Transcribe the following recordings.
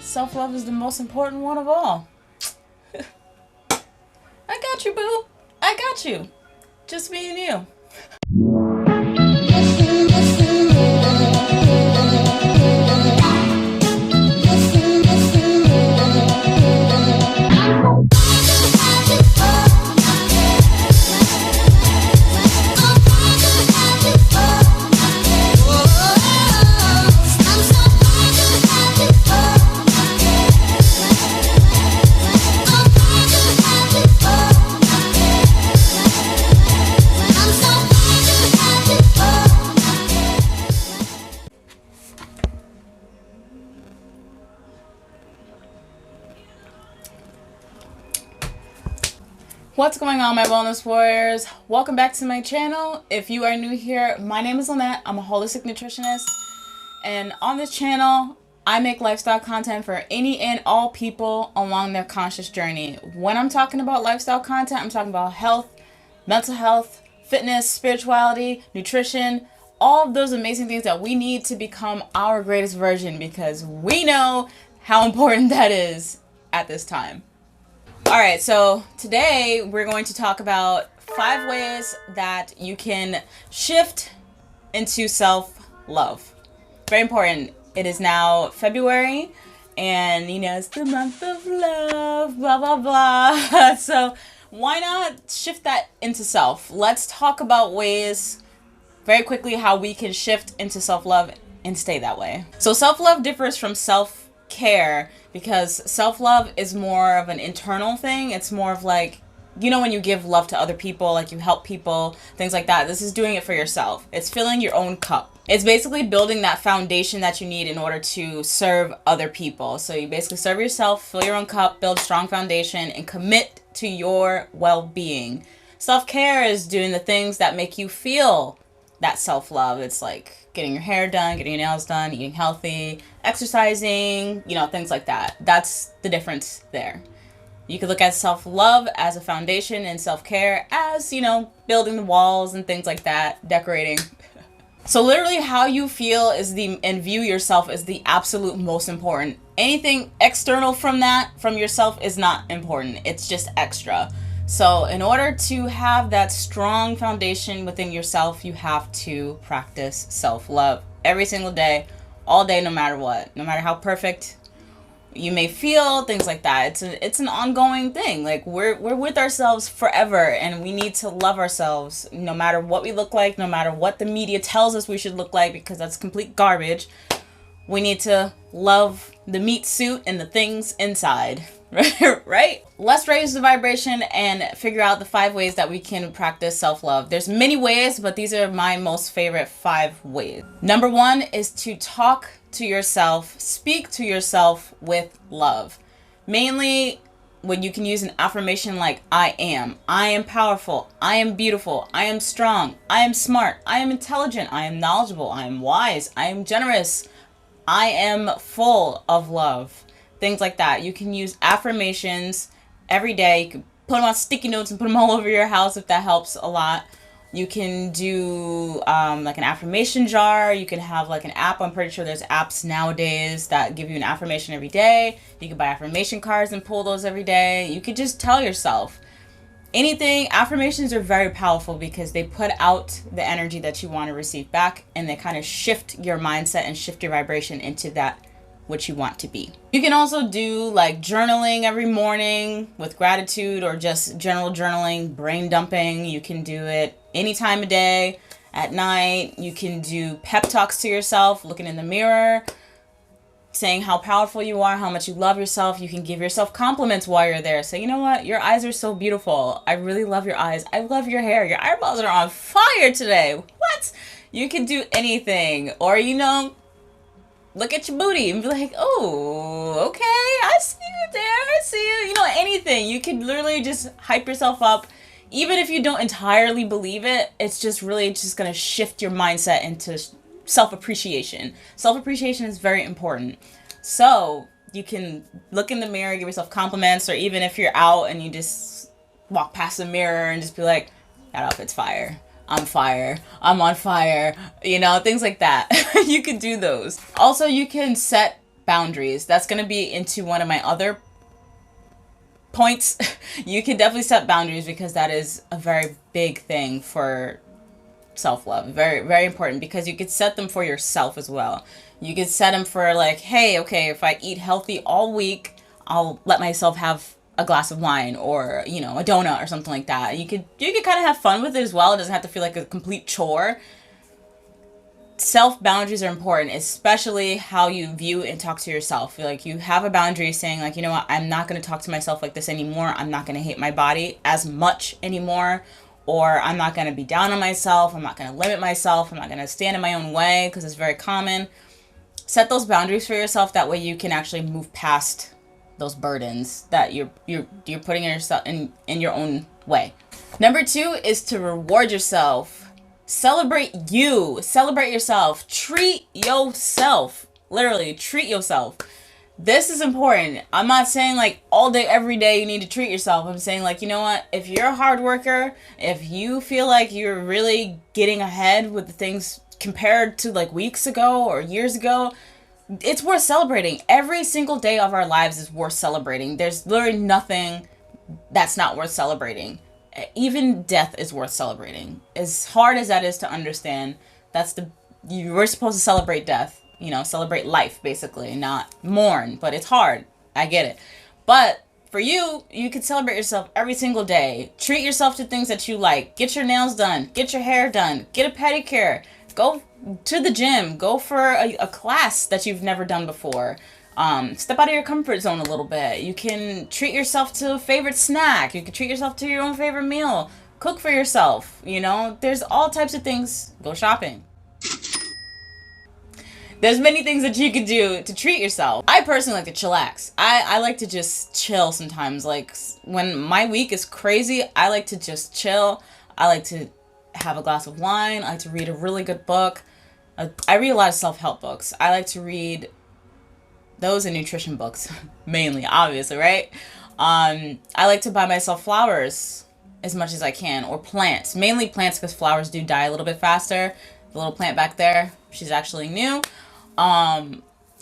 self-love is the most important one of all. I got you, boo. I got you. Just me and you. What's going on, my wellness warriors? Welcome back to my channel. If you are new here, my name is ℚ𝕆𝕚𝕗. I'm a holistic nutritionist, and on this channel I make lifestyle content for any and all people along their conscious journey. When I'm talking about lifestyle content, I'm talking about health, mental health, fitness, spirituality, nutrition, all of those amazing things that we need to become our greatest version, because we know how important that is at this time. Alright, so today we're going to talk about 5 ways that you can shift into self-love. Very important. It is now February, and you know, it's the month of love, blah, blah, blah. So why not shift that into self? Let's talk about ways, very quickly, how we can shift into self-love and stay that way. So self-love differs from self-care, because self-love is more of an internal thing. It's more of like, you know, when you give love to other people, like you help people, things like that. This is doing it for yourself. It's filling your own cup. It's basically building that foundation that you need in order to serve other people. So you basically serve yourself, fill your own cup, build a strong foundation, and commit to your well-being. Self-care is doing the things that make you feel that self-love. It's like getting your hair done, getting your nails done, eating healthy, exercising, you know, things like that. That's the difference there. You could look at self-love as a foundation, and self-care as, you know, building the walls and things like that, decorating. So literally how you feel and view yourself is the absolute most important. Anything external from that, from yourself, is not important. It's just extra. So in order to have that strong foundation within yourself, you have to practice self-love every single day, all day, no matter what, no matter how perfect you may feel, things like that. It's an ongoing thing. Like we're with ourselves forever, and we need to love ourselves no matter what we look like, no matter what the media tells us we should look like, because that's complete garbage. We need to love the meat suit and the things inside. Right? Let's raise the vibration and figure out the 5 ways that we can practice self-love. There's many ways, but these are my most favorite 5 ways. Number 1 is to talk to yourself, speak to yourself with love. Mainly when you can use an affirmation like I am powerful, I am beautiful, I am strong, I am smart, I am intelligent, I am knowledgeable, I am wise, I am generous, I am full of love. Things like that. You can use affirmations every day. You can put them on sticky notes and put them all over your house if that helps a lot. You can do like an affirmation jar. You can have like an app. I'm pretty sure there's apps nowadays that give you an affirmation every day. You can buy affirmation cards and pull those every day. You could just tell yourself anything. Affirmations are very powerful because they put out the energy that you want to receive back, and they kind of shift your mindset and shift your vibration into that what you want to be. You can also do like journaling every morning with gratitude, or just general journaling, brain dumping. You can do it any time of day, at night. You can do pep talks to yourself, looking in the mirror, saying how powerful you are, how much you love yourself. You can give yourself compliments while you're there. Say, you know what? Your eyes are so beautiful. I really love your eyes. I love your hair. Your eyebrows are on fire today. What? You can do anything. Or, you know, look at your booty and be like, oh, okay, I see you there, I see you. You know, anything. You can literally just hype yourself up. Even if you don't entirely believe it, it's just really just going to shift your mindset into self-appreciation. Self-appreciation is very important. So you can look in the mirror, give yourself compliments, or even if you're out and you just walk past the mirror and just be like, that outfit's fire. I'm fire. I'm on fire. You know, things like that. You can do those. Also, you can set boundaries. That's going to be into one of my other points. You can definitely set boundaries because that is a very big thing for self-love. Very, very important, because you could set them for yourself as well. You could set them for like, hey, okay, if I eat healthy all week, I'll let myself have a glass of wine or, you know, a donut or something like that. You could kind of have fun with it as well. It doesn't have to feel like a complete chore. Self boundaries are important, especially how you view and talk to yourself. Like, you have a boundary saying like, you know what, I'm not going to talk to myself like this anymore. I'm not going to hate my body as much anymore. Or I'm not going to be down on myself. I'm not going to limit myself. I'm not going to stand in my own way, because it's very common. Set those boundaries for yourself. That way you can actually move past those burdens that you're putting yourself in your own way. Number 2 is to reward yourself. Celebrate you. Celebrate yourself. Treat yourself. Literally, treat yourself. This is important. I'm not saying like all day, every day you need to treat yourself. I'm saying like, you know what? If you're a hard worker, if you feel like you're really getting ahead with the things compared to like weeks ago or years ago, it's worth celebrating. Every single day of our lives is worth celebrating. There's literally nothing that's not worth celebrating. Even death is worth celebrating. As hard as that is to understand, we're supposed to celebrate death. You know, celebrate life, basically, not mourn. But it's hard. I get it. But for you, you can celebrate yourself every single day. Treat yourself to things that you like. Get your nails done. Get your hair done. Get a pedicure. Go to the gym. Go for a class that you've never done before. Step out of your comfort zone a little bit. You can treat yourself to a favorite snack. You can treat yourself to your own favorite meal. Cook for yourself. You know, there's all types of things. Go shopping. There's many things that you could do to treat yourself. I personally like to chillax. I like to just chill sometimes. Like, when my week is crazy, I like to just chill. I like to have a glass of wine. I like to read a really good book. I read a lot of self-help books. I like to read those and nutrition books, mainly, obviously, right? I like to buy myself flowers as much as I can, or plants. Mainly plants, because flowers do die a little bit faster. The little plant back there, she's actually new.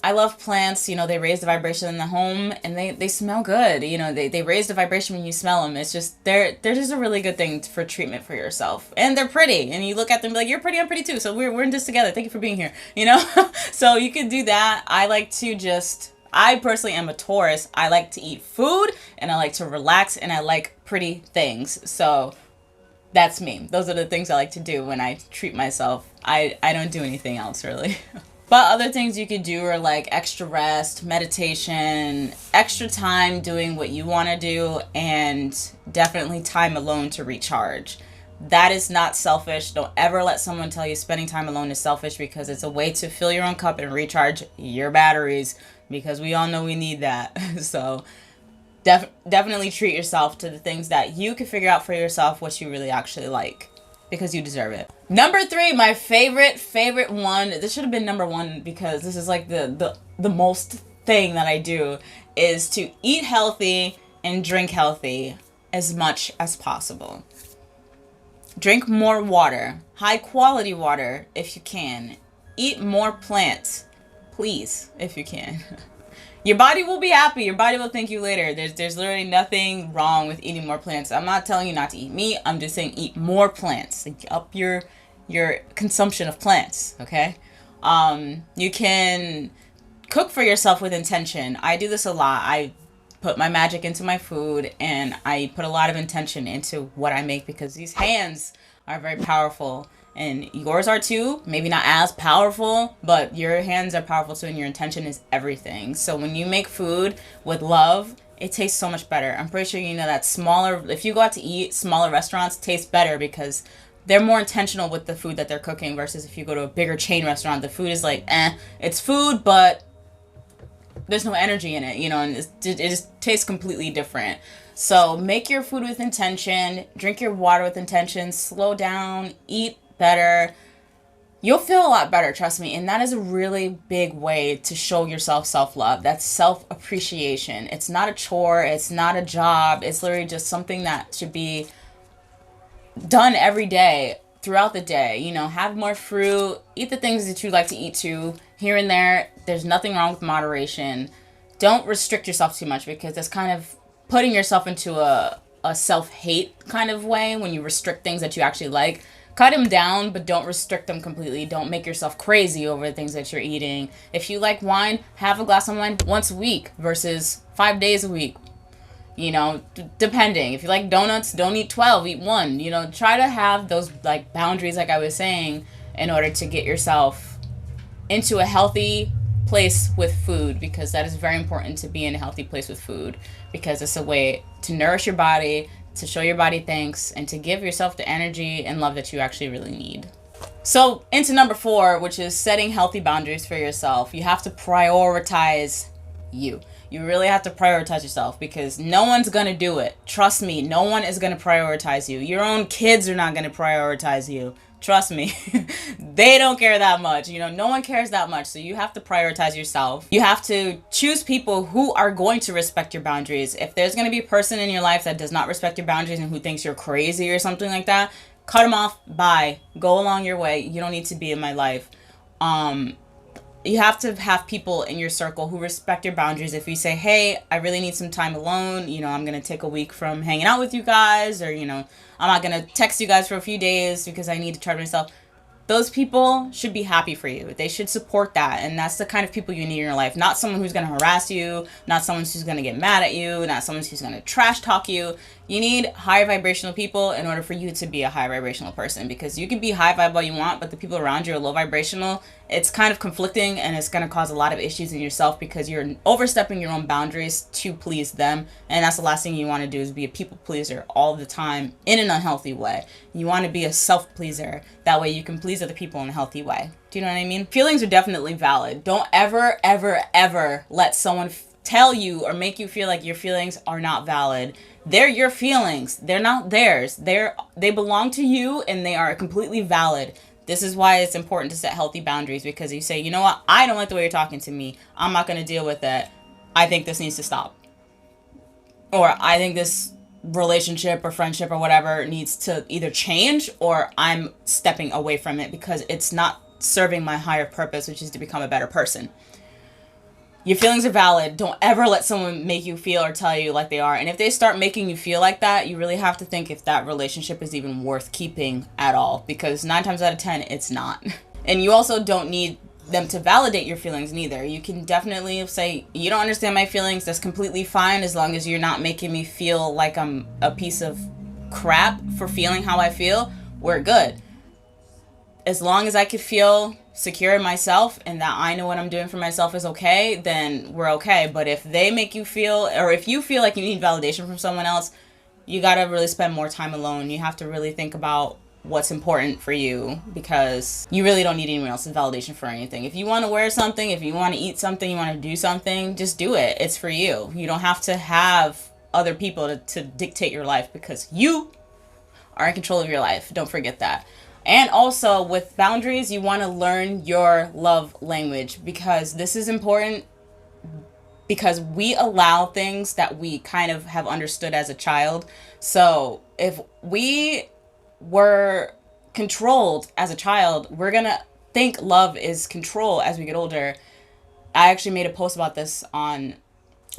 I love plants. You know, they raise the vibration in the home, and they smell good. You know, they raise the vibration when you smell them. It's just, they're just a really good thing for treatment for yourself. And they're pretty, and you look at them and be like, you're pretty, I'm pretty too. So we're in this together. Thank you for being here. You know, so you can do that. I personally am a Taurus. I like to eat food, and I like to relax, and I like pretty things. So that's me. Those are the things I like to do when I treat myself. I don't do anything else, really. But other things you could do are like extra rest, meditation, extra time doing what you want to do, and definitely time alone to recharge. That is not selfish. Don't ever let someone tell you spending time alone is selfish, because it's a way to fill your own cup and recharge your batteries, because we all know we need that. So definitely treat yourself to the things that you can figure out for yourself what you really actually like, because you deserve it. Number 3, my favorite one. This should have been number 1, because this is like the most thing that I do, is to eat healthy and drink healthy as much as possible. Drink more water, high quality water if you can. Eat more plants, please, if you can. Your body will be happy. Your body will thank you later. There's literally nothing wrong with eating more plants. I'm not telling you not to eat meat. I'm just saying eat more plants. Like, up your consumption of plants, okay? You can cook for yourself with intention. I do this a lot. I put my magic into my food, and I put a lot of intention into what I make, because these hands are very powerful. And yours are too. Maybe not as powerful, but your hands are powerful too, and your intention is everything. So when you make food with love, it tastes so much better. I'm pretty sure you know that if you go out to eat, smaller restaurants taste better because they're more intentional with the food that they're cooking, versus if you go to a bigger chain restaurant, the food is like, it's food, but there's no energy in it, you know, and it just tastes completely different. So make your food with intention, drink your water with intention, slow down, eat better. You'll feel a lot better, trust me. And that is a really big way to show yourself self-love. That's self-appreciation. It's not a chore. It's not a job. It's literally just something that should be done every day throughout the day. You know, have more fruit, eat the things that you like to eat too, here and there. There's nothing wrong with moderation. Don't restrict yourself too much, because that's kind of putting yourself into a self-hate kind of way when you restrict things that you actually like. Cut them down, but don't restrict them completely. Don't make yourself crazy over the things that you're eating. If you like wine, have a glass of wine once a week versus 5 days a week. You know, depending. If you like donuts, don't eat 12, eat 1. You know, try to have those like boundaries, like I was saying, in order to get yourself into a healthy place with food, because that is very important, to be in a healthy place with food, because it's a way to nourish your body, to show your body thanks, and to give yourself the energy and love that you actually really need. So into number 4, which is setting healthy boundaries for yourself. You have to prioritize you. You really have to prioritize yourself, because no one's going to do it. Trust me, no one is going to prioritize you. Your own kids are not going to prioritize you. Trust me. They don't care that much. You know, no one cares that much. So you have to prioritize yourself. You have to choose people who are going to respect your boundaries. If there's going to be a person in your life that does not respect your boundaries and who thinks you're crazy or something like that, cut them off. Bye. Go along your way. You don't need to be in my life. You have to have people in your circle who respect your boundaries. If you say, hey, I really need some time alone, you know, I'm going to take a week from hanging out with you guys, or, you know, I'm not going to text you guys for a few days because I need to charge myself. Those people should be happy for you. They should support that. And that's the kind of people you need in your life. Not someone who's going to harass you, not someone who's going to get mad at you, not someone who's going to trash talk you. You need high vibrational people in order for you to be a high vibrational person, because you can be high vibe all you want, but the people around you are low vibrational. It's kind of conflicting, and it's going to cause a lot of issues in yourself because you're overstepping your own boundaries to please them. And that's the last thing you want to do, is be a people pleaser all the time in an unhealthy way. You want to be a self pleaser. That way you can please other people in a healthy way. Do you know what I mean? Feelings are definitely valid. Don't ever, ever, ever let someone tell you or make you feel like your feelings are not valid. They're your feelings. They're not theirs. They belong to you, and they are completely valid. This is why it's important to set healthy boundaries, because you say, you know what? I don't like the way you're talking to me. I'm not going to deal with it. I think this needs to stop. Or I think this relationship or friendship or whatever needs to either change, or I'm stepping away from it because it's not serving my higher purpose, which is to become a better person. Your feelings are valid. Don't ever let someone make you feel or tell you like they are. And if they start making you feel like that, you really have to think if that relationship is even worth keeping at all. Because 9 times out of 10, it's not. And you also don't need them to validate your feelings neither. You can definitely say, you don't understand my feelings. That's completely fine, as long as you're not making me feel like I'm a piece of crap for feeling how I feel. We're good. As long as I could feel secure in myself and that I know what I'm doing for myself is okay, then we're okay. But if they make you feel, or if you feel like you need validation from someone else, you got to really spend more time alone. You have to really think about what's important for you, because you really don't need anyone else's validation for anything. If you want to wear something, if you want to eat something, you want to do something, just do it. It's for you. You don't have to have other people to dictate your life, because you are in control of your life. Don't forget that. And also with boundaries, you want to learn your love language, because this is important, because we allow things that we kind of have understood as a child. So if we were controlled as a child, we're going to think love is control as we get older. I actually made a post about this on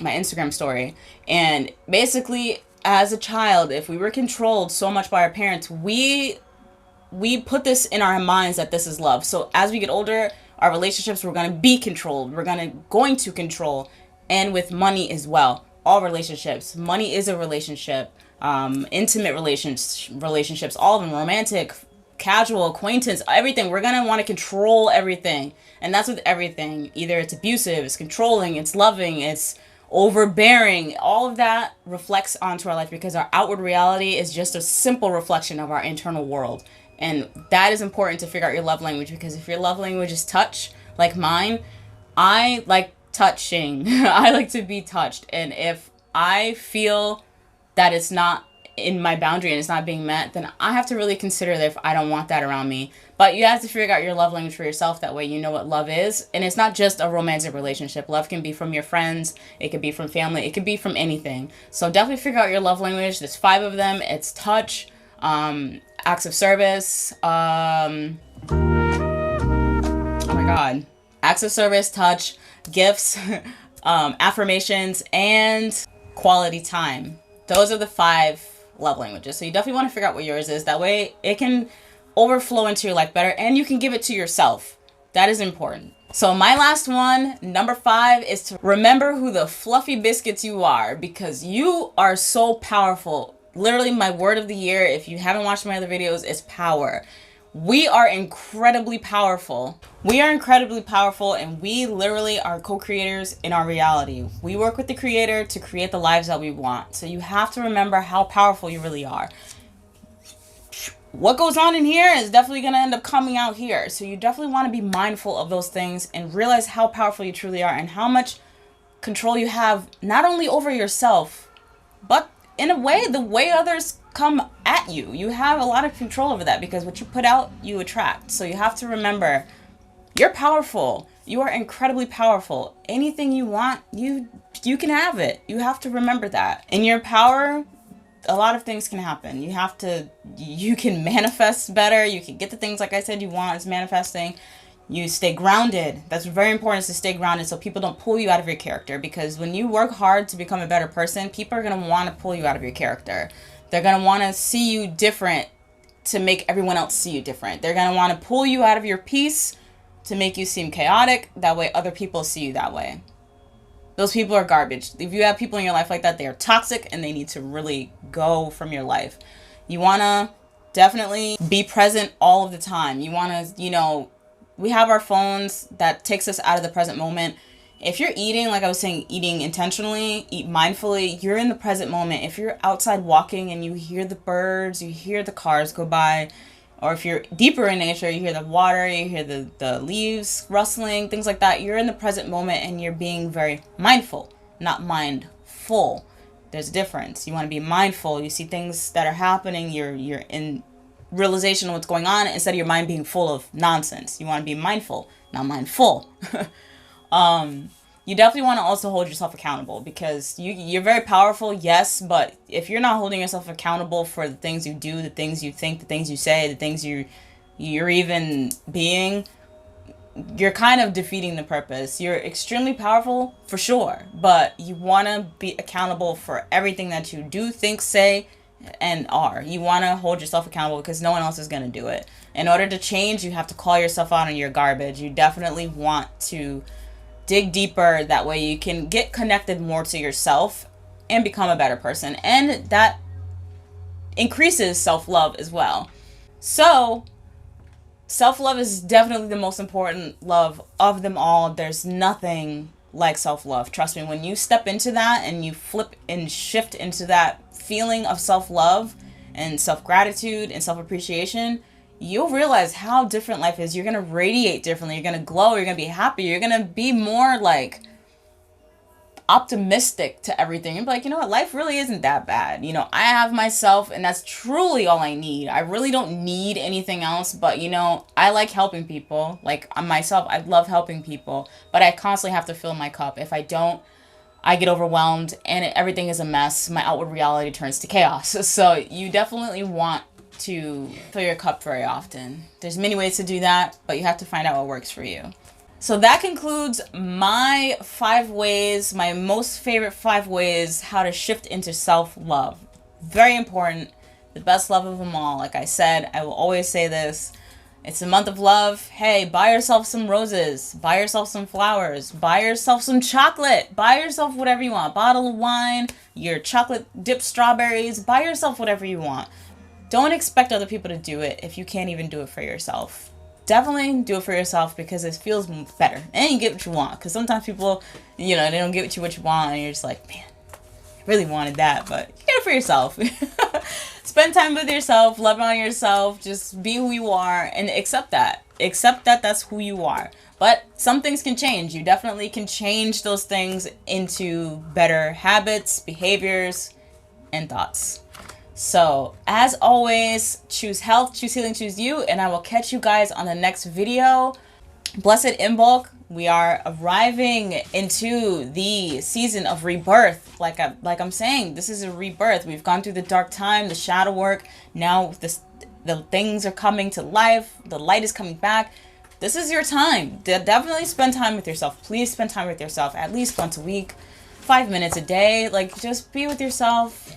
my Instagram story. And basically, as a child, if we were controlled so much by our parents, we put this in our minds that this is love. So as we get older, our relationships, we're going to be controlled. We're going to control. And with money as well. All relationships. Money is a relationship. Intimate relationships, all of them, romantic, casual, acquaintance, everything. We're going to want to control everything. And that's with everything. Either it's abusive, it's controlling, it's loving, it's overbearing. All of that reflects onto our life, because our outward reality is just a simple reflection of our internal world. And that is important to figure out your love language, because if your love language is touch, like mine, I like touching. I like to be touched. And if I feel that it's not in my boundary and it's not being met, then I have to really consider that if I don't want that around me. But you have to figure out your love language for yourself. That way you know what love is. And it's not just a romantic relationship. Love can be from your friends. It could be from family. It could be from anything. So definitely figure out your love language. There's 5 of them. It's touch, acts of service, oh my God, acts of service, touch, gifts, affirmations, and quality time. Those are the 5 love languages. So you definitely want to figure out what yours is. That way it can overflow into your life better, and you can give it to yourself. That is important. So my last one, number 5, is to remember who the fluffy biscuits you are, because you are so powerful. Literally, my word of the year, if you haven't watched my other videos, is power. We are incredibly powerful. We are incredibly powerful, and we literally are co-creators in our reality. We work with the creator to create the lives that we want. So you have to remember how powerful you really are. What goes on in here is definitely going to end up coming out here. So you definitely want to be mindful of those things and realize how powerful you truly are and how much control you have, not only over yourself, but in a way, the way others come at you. You have a lot of control over that, because what you put out, you attract. So you have to remember, you're powerful. You are incredibly powerful. Anything you want, you can have it. You have to remember that. In your power, a lot of things can happen. You can manifest better. You can get the things, like I said, you want. It's manifesting. You stay grounded. That's very important, is to stay grounded so people don't pull you out of your character. Because when you work hard to become a better person, people are going to want to pull you out of your character. They're going to want to see you different to make everyone else see you different. They're going to want to pull you out of your peace to make you seem chaotic. That way other people see you that way. Those people are garbage. If you have people in your life like that, they are toxic and they need to really go from your life. You want to definitely be present all of the time. You want to, we have our phones that takes us out of the present moment. If you're eating, like I was saying, eating intentionally, eat mindfully, you're in the present moment. If you're outside walking and you hear the birds, you hear the cars go by, or if you're deeper in nature, you hear the water, you hear the leaves rustling, things like that, you're in the present moment and you're being very mindful, not mindful. There's a difference. You want to be mindful. You see things that are happening, you're in realization of what's going on, instead of your mind being full of nonsense. You want to be mindful, not mindful. You definitely want to also hold yourself accountable, because you're very powerful, yes, but if you're not holding yourself accountable for the things you do, the things you think, the things you say, the things you're even being, you're kind of defeating the purpose. You're extremely powerful for sure, but you want to be accountable for everything that you do, think, say, and are. You want to hold yourself accountable, because no one else is going to do it. In order to change, you have to call yourself out on your garbage. You definitely want to dig deeper. That way you can get connected more to yourself and become a better person. And that increases self-love as well. So self-love is definitely the most important love of them all. There's nothing like self-love. Trust me, when you step into that and you flip and shift into that feeling of self-love and self-gratitude and self-appreciation, you'll realize how different life is. You're going to radiate differently. You're going to glow. You're going to be happy. You're going to be more like optimistic to everything. You'll be like, you know what? Life really isn't that bad. I have myself, and that's truly all I need. I really don't need anything else, but I like helping people. Like myself, I love helping people, but I constantly have to fill my cup. If I don't, I get overwhelmed and everything is a mess. My outward reality turns to chaos. So you definitely want to fill your cup very often. There's many ways to do that, but you have to find out what works for you. So that concludes my 5 ways, my most favorite 5 ways how to shift into self-love. Very important. The best love of them all. Like I said, I will always say this. It's a month of love. Hey, buy yourself some roses. Buy yourself some flowers. Buy yourself some chocolate. Buy yourself whatever you want. Bottle of wine, your chocolate dipped strawberries. Buy yourself whatever you want. Don't expect other people to do it if you can't even do it for yourself. Definitely do it for yourself, because it feels better. And you get what you want. Because sometimes people, they don't get what you want. And you're just like, man, I really wanted that. But you get it for yourself. Spend time with yourself. Love on yourself. Just be who you are. And accept that. Accept that that's who you are. But some things can change. You definitely can change those things into better habits, behaviors, and thoughts. So, as always, choose health, choose healing, choose you, and I will catch you guys on the next video. Blessed ℙ𝕆𝕗, we are arriving into the season of rebirth. Like I'm saying, this is a rebirth. We've gone through the dark time, the shadow work. Now the things are coming to life. The light is coming back. This is your time. Definitely spend time with yourself. Please spend time with yourself at least once a week, 5 minutes a day. Like, just be with yourself.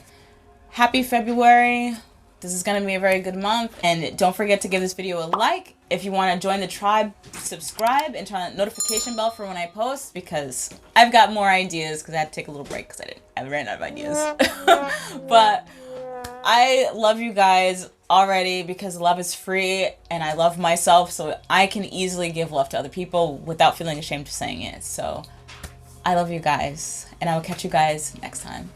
Happy February. This is going to be a very good month. And don't forget to give this video a like. If you want to join the tribe, subscribe and turn on the notification bell for when I post, because I've got more ideas, because I had to take a little break because I ran out of ideas. But I love you guys already, because love is free, and I love myself, so I can easily give love to other people without feeling ashamed of saying it. So I love you guys, and I will catch you guys next time.